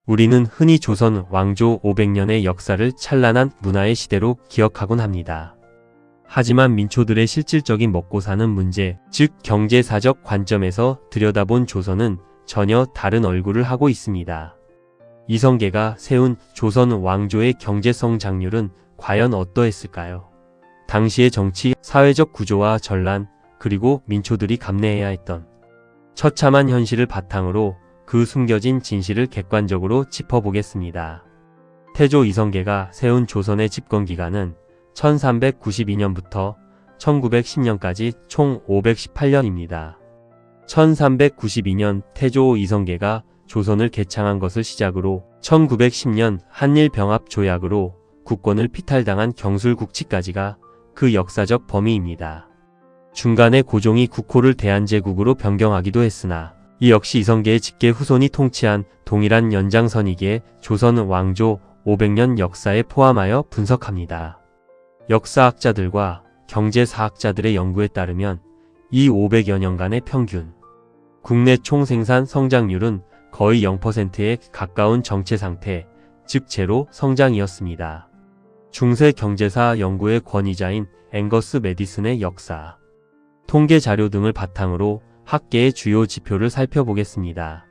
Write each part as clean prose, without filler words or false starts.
우리는 흔히 조선 왕조 500년의 역사를 찬란한 문화의 시대로 기억하곤 합니다. 하지만 민초들의 실질적인 먹고 사는 문제, 즉 경제사적 관점에서 들여다본 조선은 전혀 다른 얼굴을 하고 있습니다. 이성계가 세운 조선 왕조의 경제성 장률은 과연 어떠했을까요? 당시의 정치, 사회적 구조와 전란, 그리고 민초들이 감내해야 했던 처참한 현실을 바탕으로 그 숨겨진 진실을 객관적으로 짚어보겠습니다. 태조 이성계가 세운 조선의 집권기간은 1392년부터 1910년까지 총 518년입니다. 1392년 태조 이성계가 조선을 개창한 것을 시작으로 1910년 한일병합조약으로 국권을 피탈당한 경술국치까지가 그 역사적 범위입니다. 중간에 고종이 국호를 대한제국으로 변경하기도 했으나 이 역시 이성계의 직계 후손이 통치한 동일한 연장선이기에 조선 왕조 500년 역사에 포함하여 분석합니다. 역사학자들과 경제사학자들의 연구에 따르면 이 500여 년간의 평균 국내 총생산 성장률은 거의 0%에 가까운 정체 상태, 즉 제로 성장이었습니다. 중세 경제사 연구의 권위자인 앵거스 매디슨의 역사, 통계 자료 등을 바탕으로 학계의 주요 지표를 살펴보겠습니다.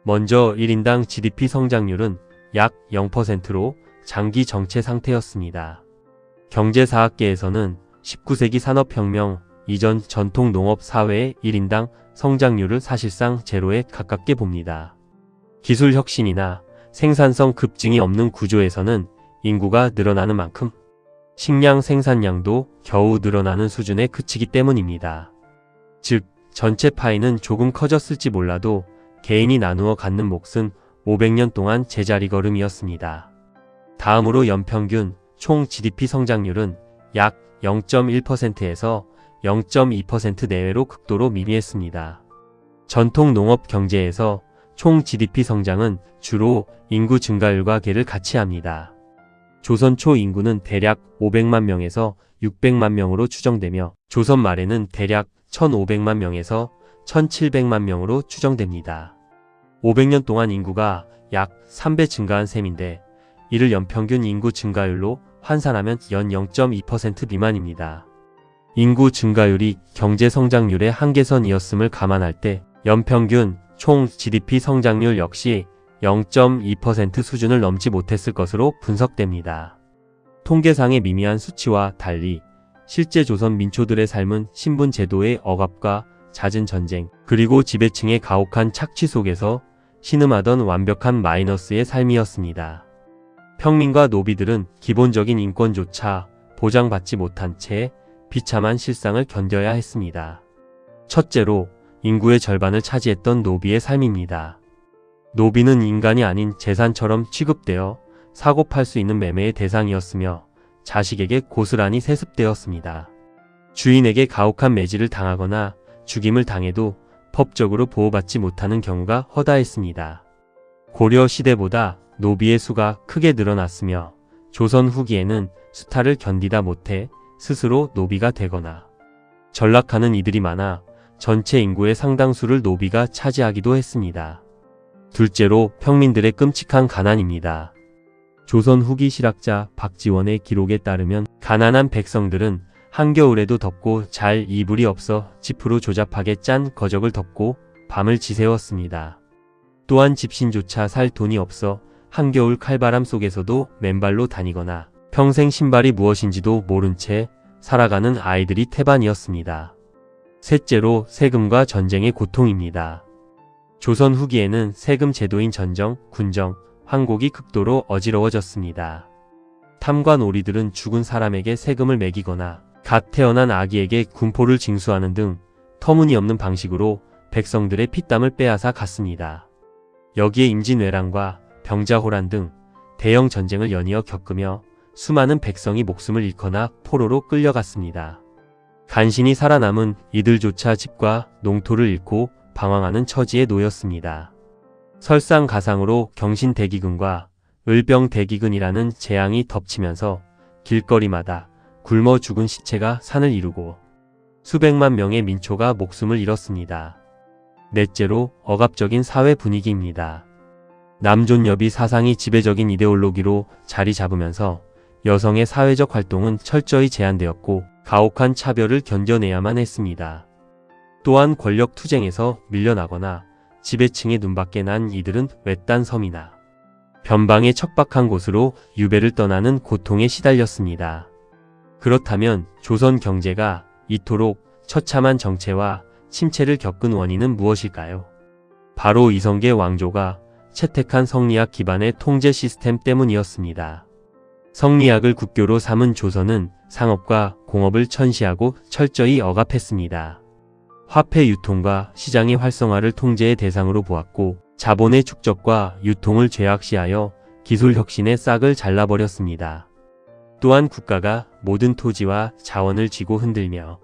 먼저 1인당 GDP 성장률은 약 0%로 장기 정체 상태였습니다. 경제사학계에서는 19세기 산업혁명 이전 전통 농업 사회의 1인당 성장률을 사실상 제로에 가깝게 봅니다. 기술 혁신이나 생산성 급증이 없는 구조에서는 인구가 늘어나는 만큼 식량 생산량도 겨우 늘어나는 수준에 그치기 때문입니다. 즉, 전체 파이는 조금 커졌을지 몰라도 개인이 나누어 갖는 몫은 500년 동안 제자리 걸음이었습니다. 다음으로 연평균 총 GDP 성장률은 약 0.1%에서 0.2% 내외로 극도로 미미했습니다. 전통 농업 경제에서 총 GDP 성장은 주로 인구 증가율과 괴를 같이 합니다. 조선 초 인구는 대략 500만 명에서 600만 명으로 추정되며 조선 말에는 대략 1500만 명에서 1700만 명으로 추정됩니다. 500년 동안 인구가 약 3배 증가한 셈인데 이를 연평균 인구 증가율로 환산하면 연 0.2% 미만입니다. 인구 증가율이 경제 성장률의 한계선이었음을 감안할 때 연평균 총 GDP 성장률 역시 0.2% 수준을 넘지 못했을 것으로 분석됩니다. 통계상의 미미한 수치와 달리 실제 조선 민초들의 삶은 신분 제도의 억압과 잦은 전쟁, 그리고 지배층의 가혹한 착취 속에서 신음하던 완벽한 마이너스의 삶이었습니다. 평민과 노비들은 기본적인 인권조차 보장받지 못한 채 비참한 실상을 견뎌야 했습니다. 첫째로 인구의 절반을 차지했던 노비의 삶입니다. 노비는 인간이 아닌 재산처럼 취급되어 사고팔 수 있는 매매의 대상이었으며 자식에게 고스란히 세습되었습니다. 주인에게 가혹한 매질을 당하거나 죽임을 당해도 법적으로 보호받지 못하는 경우가 허다했습니다. 고려 시대보다 노비의 수가 크게 늘어났으며 조선 후기에는 수탈을 견디다 못해 스스로 노비가 되거나 전락하는 이들이 많아 전체 인구의 상당수를 노비가 차지하기도 했습니다. 둘째로 평민들의 끔찍한 가난입니다. 조선 후기 실학자 박지원의 기록에 따르면 가난한 백성들은 한겨울에도 덥고 잘 이불이 없어 지푸로 조잡하게 짠 거적을 덮고 밤을 지새웠습니다. 또한 집신조차 살 돈이 없어 한겨울 칼바람 속에서도 맨발로 다니거나 평생 신발이 무엇인지도 모른 채 살아가는 아이들이 태반이었습니다. 셋째로 세금과 전쟁의 고통입니다. 조선 후기에는 세금 제도인 전정, 군정, 황곡이 극도로 어지러워졌습니다. 탐관 오리들은 죽은 사람에게 세금을 매기거나 갓 태어난 아기에게 군포를 징수하는 등 터무니없는 방식으로 백성들의 피땀을 빼앗아 갔습니다. 여기에 임진왜란과 병자호란 등 대형 전쟁을 연이어 겪으며 수많은 백성이 목숨을 잃거나 포로로 끌려갔습니다. 간신히 살아남은 이들조차 집과 농토를 잃고 방황하는 처지에 놓였습니다. 설상가상으로 경신대기근과 을병대기근이라는 재앙이 덮치면서 길거리마다 굶어 죽은 시체가 산을 이루고 수백만 명의 민초가 목숨을 잃었습니다. 넷째로 억압적인 사회 분위기입니다. 남존여비 사상이 지배적인 이데올로기로 자리 잡으면서 여성의 사회적 활동은 철저히 제한되었고 가혹한 차별을 견뎌내야만 했습니다. 또한 권력 투쟁에서 밀려나거나 지배층의 눈밖에 난 이들은 외딴 섬이나 변방의 척박한 곳으로 유배를 떠나는 고통에 시달렸습니다. 그렇다면 조선 경제가 이토록 처참한 정체와 침체를 겪은 원인은 무엇일까요? 바로 이성계 왕조가 채택한 성리학 기반의 통제 시스템 때문이었습니다. 성리학을 국교로 삼은 조선은 상업과 공업을 천시하고 철저히 억압했습니다. 화폐 유통과 시장의 활성화를 통제의 대상으로 보았고 자본의 축적과 유통을 죄악시하여 기술 혁신의 싹을 잘라버렸습니다. 또한 국가가 모든 토지와 자원을 쥐고 흔들며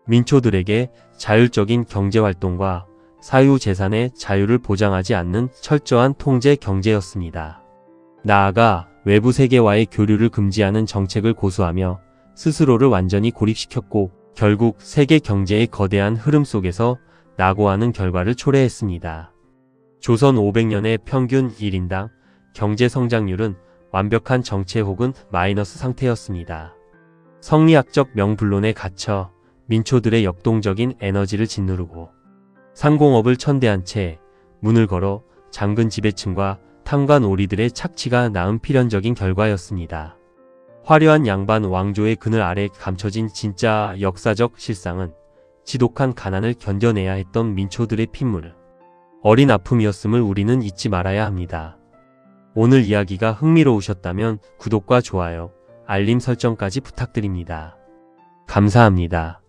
민초들에게 자율적인 경제활동과 사유재산의 자유를 보장하지 않는 철저한 통제 경제였습니다. 나아가 외부 세계와의 교류를 금지하는 정책을 고수하며 스스로를 완전히 고립시켰고 결국 세계 경제의 거대한 흐름 속에서 낙오하는 결과를 초래했습니다. 조선 500년의 평균 1인당 경제 성장률은 완벽한 정체 혹은 마이너스 상태였습니다. 성리학적 명분론에 갇혀 민초들의 역동적인 에너지를 짓누르고 상공업을 천대한 채 문을 걸어 장근 지배층과 탐관 오리들의 착취가 낳은 필연적인 결과였습니다. 화려한 양반 왕조의 그늘 아래 감춰진 진짜 역사적 실상은 지독한 가난을 견뎌내야 했던 민초들의 핏물, 어린 아픔이었음을 우리는 잊지 말아야 합니다. 오늘 이야기가 흥미로우셨다면 구독과 좋아요, 알림 설정까지 부탁드립니다. 감사합니다.